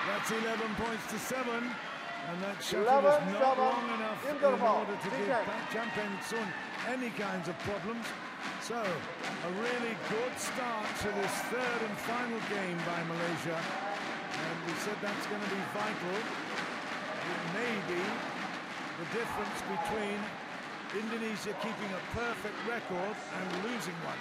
S2: That's 11 points to 7, and that shuttle was
S4: 11,
S2: not
S4: 7,
S2: long enough in
S4: interval.
S2: order to give Peng any kinds of problems. So, a really good start to this third and final game by Malaysia, and we said that's going to be vital. It may be the difference between Indonesia keeping a perfect record and losing one.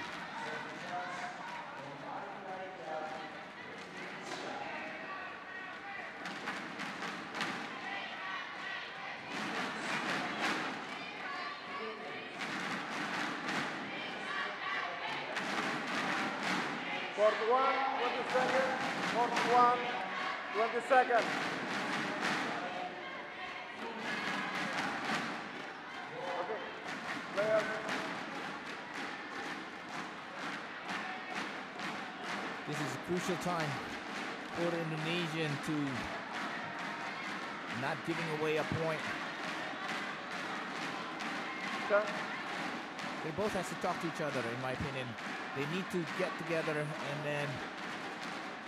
S4: Court 1, 20 seconds. Court 1, 20 seconds. Okay. Players.
S3: This is a crucial time for the Indonesian to not giving away a point.
S4: Sir.
S3: They both have to talk to each other, in my opinion. They need to get together and then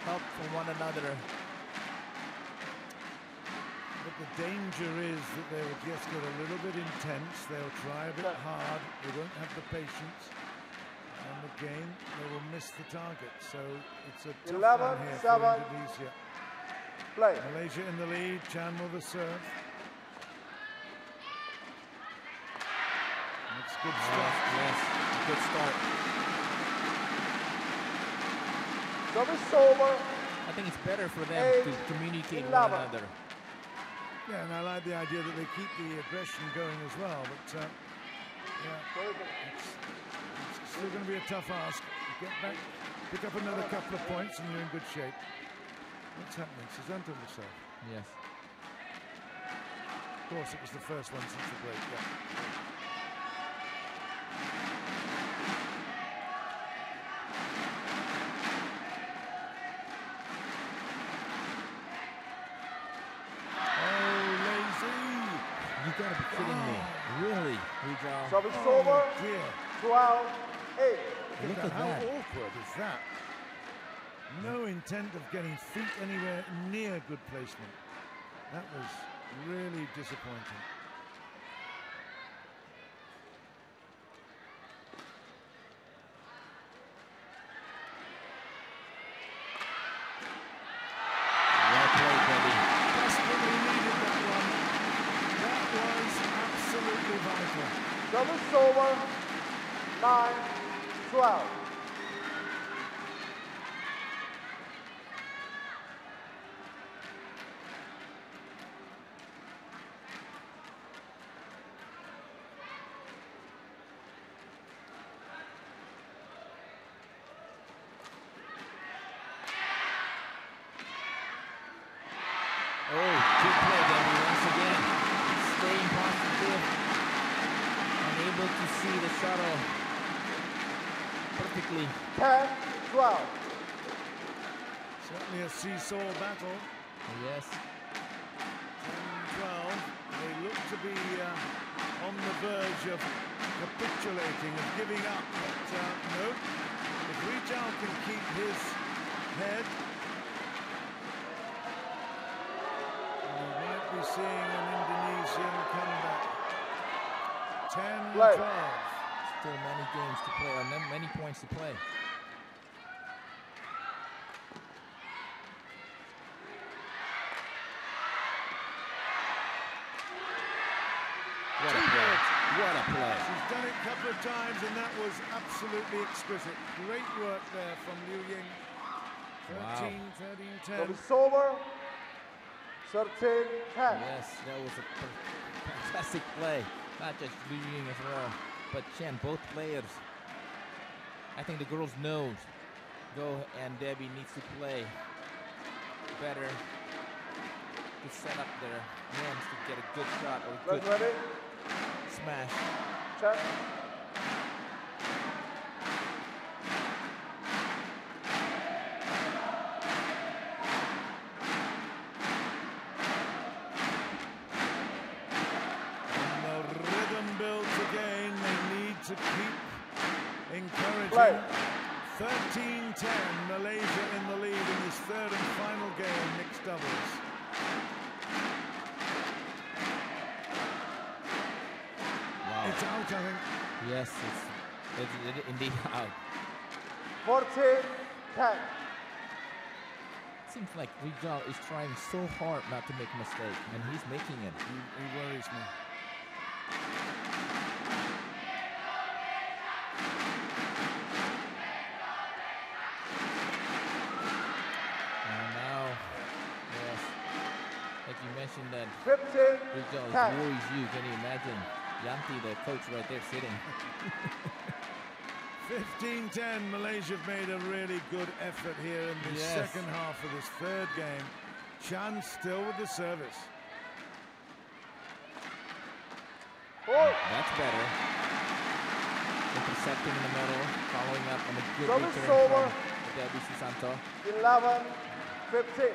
S3: help from one another.
S2: But the danger is that they will just get a little bit intense. They'll try a bit hard. They won't have the patience. And again, they will miss the target. So it's a tough
S4: 11,
S2: one here
S4: 7.
S2: for Indonesia.
S4: Play.
S2: Malaysia in the lead. Chan will the serve. That's good stuff.
S3: Yes, good start.
S4: Service over.
S3: I think it's better for them
S4: 8,
S3: to communicate
S4: 11.
S3: one another.
S2: Yeah, and I like the idea that they keep the aggression going as well. But yeah, it's still going to be a tough ask. Get back, pick up another couple of points, and you're in good shape. What's happening? Susanto will serve.
S3: Yes.
S2: Of course, it was the first one since the break. Yeah.
S3: You gotta be kidding me. Really, Rijal?
S4: Service over.
S2: Dear.
S4: 12, 8.
S3: Look at
S2: How
S3: that.
S2: awkward is that? No intent of getting feet anywhere near good placement. That was really disappointing.
S3: Well played, Debby.
S2: Desperately needed that one. That was absolutely vital.
S4: Service over. 9, 12.
S3: Oh, good play, Debby, once again. Staying positive and able to see the shuttle perfectly.
S4: 10, 12.
S2: Certainly a seesaw battle.
S3: Yes.
S2: 10-12. They look to be on the verge of capitulating, of giving up. But no, If Rijal can keep his head, we might be seeing an Indonesian comeback. 10-12.
S3: Still many games to play, or many points to play. What a play. What a play.
S2: She's done it a couple of times, and that was absolutely exquisite. Great work there from Ying. 13-10.
S4: Service over. 13-10.
S3: Yes, that was a fantastic play. Not just Ying as well, but Chen, both players. I think the girls know Go and Debby needs to play better to set up their hands to get a good shot or good
S4: Ready?
S3: smash.
S4: Check.
S2: And the rhythm builds again. They need to keep encouraging.
S4: Play.
S2: 13-10, Malaysia in the lead in this third and final game, mixed doubles.
S3: Wow.
S2: It's out, I think.
S3: Yes, it's indeed out.
S4: 14-10.
S3: Seems like Rijal is trying so hard not to make a mistake, and he's making it.
S2: He worries me.
S3: You mentioned that
S4: 15-10.
S3: Rijal worries you. Can you imagine Yanti, the coach, right there sitting?
S2: 15-10, Malaysia have made a really good effort here in the second half of this third game. Chan still with the service.
S3: That's better. Intercepting in the middle, following up on a good
S4: Service
S3: return
S4: over.
S3: from D.Susanto.
S4: 11-15.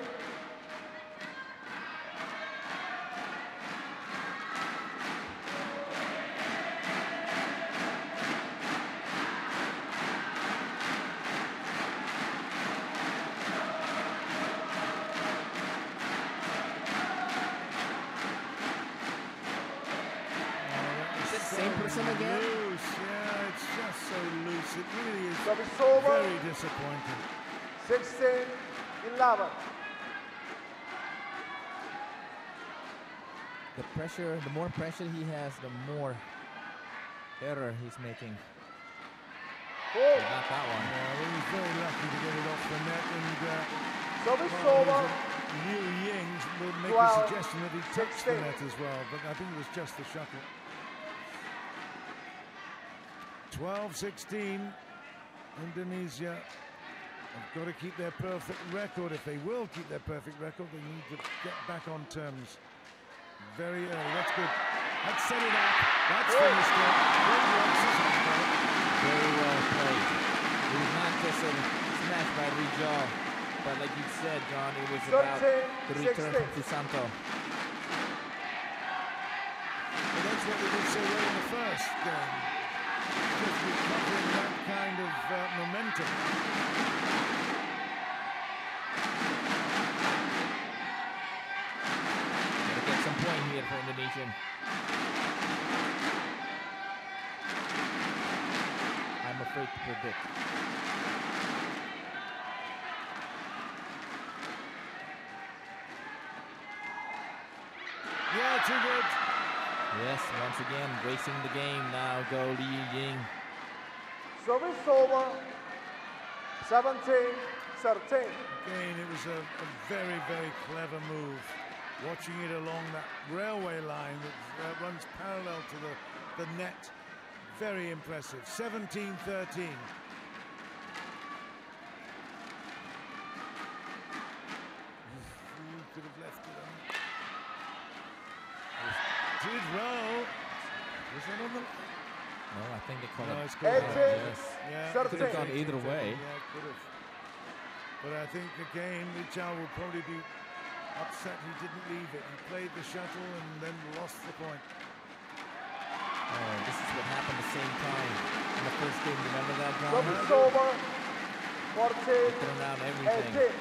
S3: Same person again?
S2: Loose, yeah, it's just so loose. It really is
S4: Service over.
S2: very disappointing.
S4: 16-11.
S3: The pressure, the more pressure he has, the more error he's making. Not that one.
S2: He was very lucky to get it off the net, and
S4: Service over.
S2: Ying would make
S4: 12,
S2: a suggestion that he touched the
S4: 16.
S2: net as well, but I think it was just the shuttle. 12-16, Indonesia have got to keep their perfect record. If they will keep their perfect record, they need to get back on terms very early. That's good. Let's set it up. That's finished it. Great work, Susanto.
S3: Very well played. It was not just a smash by Rijal, but like you said, John, it was about the return from Susanto.
S2: Well, that's what we did so well in the first game. Just recovering that kind of momentum.
S3: Gotta get some point here for Indonesian. I'm afraid to predict.
S2: Yeah, too good.
S3: Yes, once again, racing the game now. Go Ying.
S4: Service over. 17-13.
S2: Again, it was a very, very clever move. Watching it along that railway line that runs parallel to the net. Very impressive. 17-13. Could have left it on. Did roll. Was that on the...
S3: No, I think they call it.
S2: it's good.
S4: 18,
S3: Yes.
S2: Yeah,
S3: Could have gone either way.
S2: Yeah, could have. But I think again, Rijal will probably be upset he didn't leave it. He played the shuttle and then lost the point.
S3: Oh, this is what happened the same time in the first game. Remember that, John?
S4: Service over. 14,
S3: Throwing out everything.
S4: 18.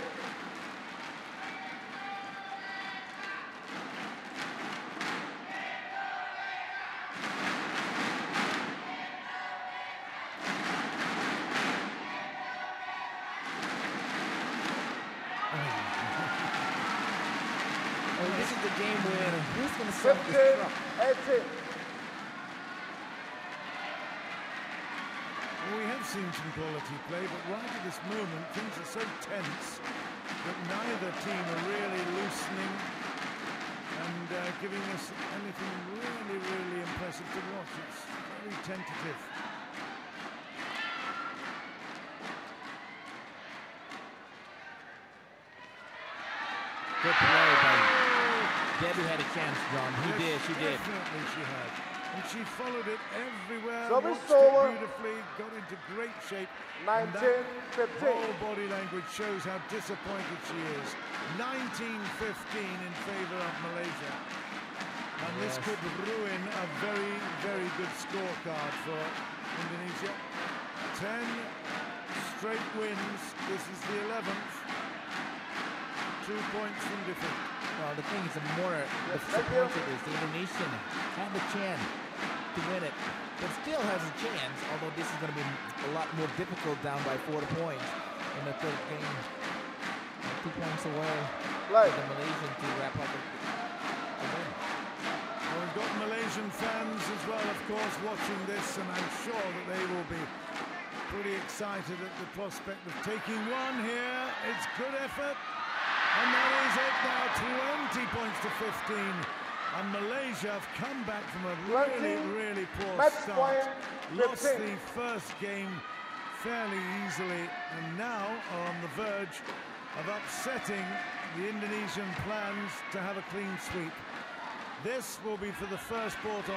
S3: Oh, this is the game where who's going to
S4: 15,
S3: self-destruct?
S4: 18.
S2: Well, we have seen some quality play, but right at this moment, things are so tense that neither team are really loosening and giving us anything really, really impressive to watch. It's very tentative.
S3: Good play by Debby. Had a chance, John. He did. She did.
S2: Definitely she had. And she followed it everywhere,
S4: Service
S2: watched it
S4: over.
S2: beautifully, got into great shape.
S4: 19,
S2: and that
S4: 15.
S2: whole body language shows how disappointed she is. 19-15 in favor of Malaysia. And this could ruin a very, very good scorecard for Indonesia. 10 straight wins. This is the 11th. 2 points from defeat.
S3: Well, the thing is, the more disappointed is the Indonesian had the chance to win it, but still has a chance, although this is going to be a lot more difficult down by 4 points in the third game. 2 points away
S4: Play.
S3: for the Malaysian to wrap up the win.
S2: Well, we've got Malaysian fans as well, of course, watching this, and I'm sure that they will be pretty excited at the prospect of taking one here. It's good effort. And that is it now, 20 points to 15. And Malaysia have come back from a really, really poor
S4: Match
S2: start.
S4: point,
S2: Lost
S4: 15.
S2: the first game fairly easily and now are on the verge of upsetting the Indonesian plans to have a clean sweep. This will be for the first point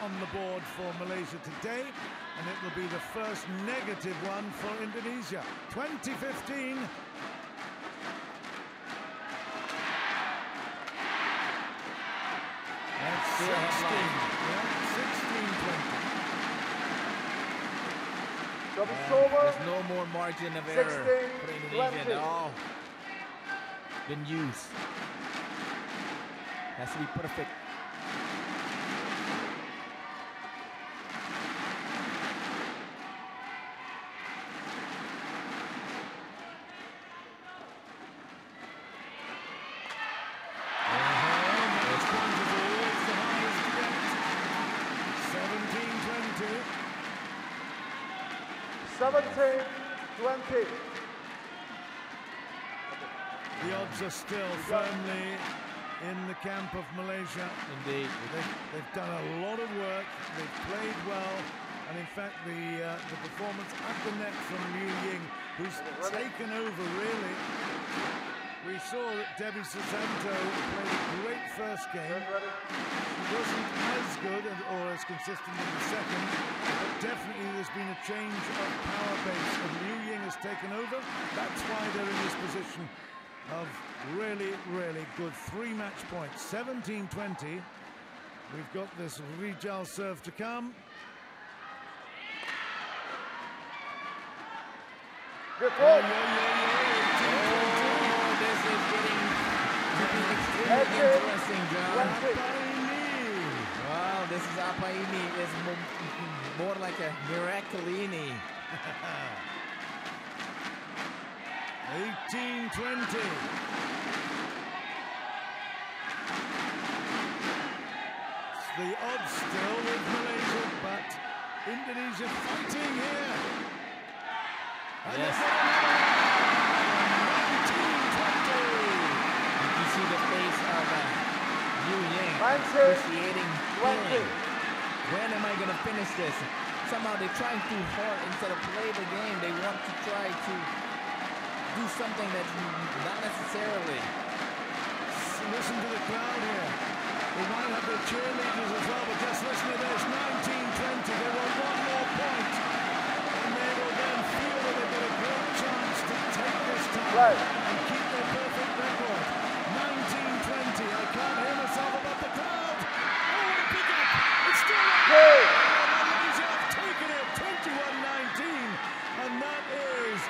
S2: on the board for Malaysia today, and it will be the first negative one for Indonesia. 2015. That's 16. Yeah, 16-20.
S4: Service over.
S3: There's no more margin of error
S4: 16,
S3: for Indonesia
S4: 20.
S3: at all. Been used. Has to be perfect.
S2: That's wonderful. It's the highest yet. 17-20.
S4: 17, 20.
S2: The odds are still firmly in the camp of Malaysia.
S3: Indeed.
S2: They've done a lot of work. They've played well. And in fact, the performance at the net from Ying, who's taken over, really. We saw that D.Susanto played a great first game. She wasn't as good or as consistent in the second, but definitely there's been a change of power base, and Ying has taken over. That's why they're in this position of really, really good 3 match points. 17-20. We've got this M.Rijal serve to come.
S4: Good
S2: Oh,
S4: ball.
S3: This is getting extremely interesting, John.
S4: 20.
S3: Wow, this is Apaini. It's more like a Miraculini.
S2: 18-20. The odds still with Malaysia, but Indonesia fighting here. And
S3: Yes.
S2: 19-20.
S3: You see the face of Ying
S4: 19,
S3: appreciating
S4: 20.
S3: feeling. When am I going to finish this? Somehow they're trying too hard instead of play the game. They want to try to do something that's not necessarily.
S2: Listen to the crowd here. They might have their cheerleaders as well, but just listen to this. 19-20. They want one more point. And they will then feel that they've got a great chance to take this time
S4: Right.
S2: and keep their perfect record. 19-20. I can't hear myself above the crowd. Oh, what a pick up. It's still up.
S4: Hey.
S2: Malaysia have taken it. 21-19. And that is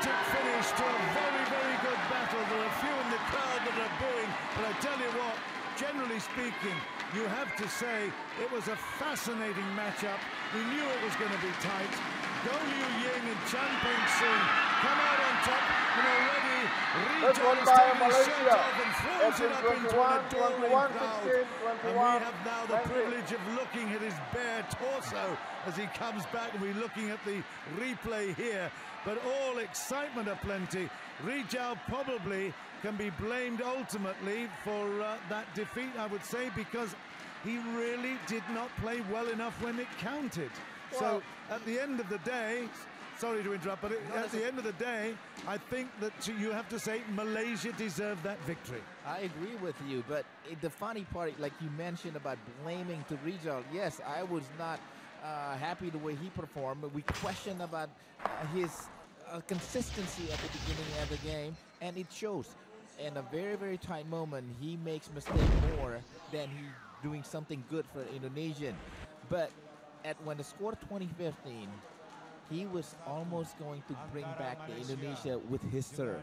S2: dramatic finish to a very, very good battle. There are a few in the crowd that are booing, but I tell you what, generally speaking, you have to say it was a fascinating matchup. We knew it was going to be tight. Ying and Peng come out on top, and already
S4: That's
S2: Rijal
S4: won
S2: is
S4: by
S2: taking his
S4: Malaysia.
S2: shirt off and throws it up into an
S4: 21,
S2: adoring
S4: 21,
S2: crowd.
S4: 16,
S2: And
S4: 21,
S2: we have now the
S4: 19.
S2: privilege of looking at his bare torso as he comes back, and we're looking at the replay here. But all excitement aplenty. Rijal probably can be blamed ultimately for that defeat, I would say, because he really did not play well enough when it counted. So at the end of the day, sorry to interrupt, but at the end of the day, I think that you have to say Malaysia deserved that victory.
S3: I agree with you, but the funny part, like you mentioned about blaming to Rijal, yes, I was not happy the way he performed, but we questioned about his consistency at the beginning of the game, and it shows. In a very, very tight moment, he makes mistake more than he doing something good for Indonesian. But when the score 2015, he was almost going to bring back the Indonesia with his serve.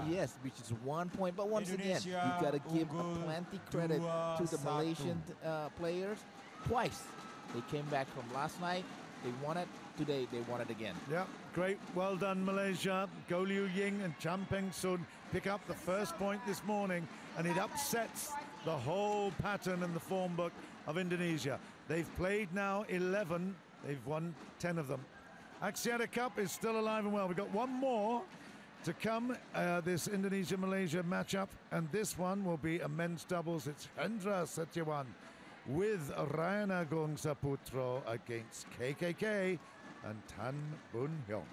S3: Yes, which is 1 point. But once again, you got to give plenty credit to the Malaysian players. Twice they came back from last night. They won it. Today they won it again.
S2: Yeah, great. Well done, Malaysia. Ying and Peng pick up the first point this morning, and it upsets the whole pattern in the form book of Indonesia. They've played now 11. They've won 10 of them. Axiata Cup is still alive and well. We've got one more to come, this Indonesia-Malaysia matchup, and this one will be a men's doubles. It's Hendra Setiawan with Ryan Agung Saputro against KKK and Tan Bun Hyung.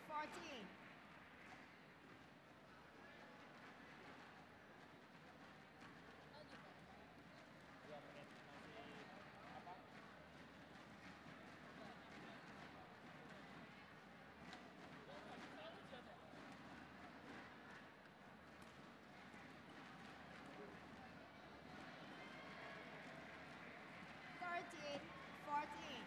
S5: 14. Thirteen, 14.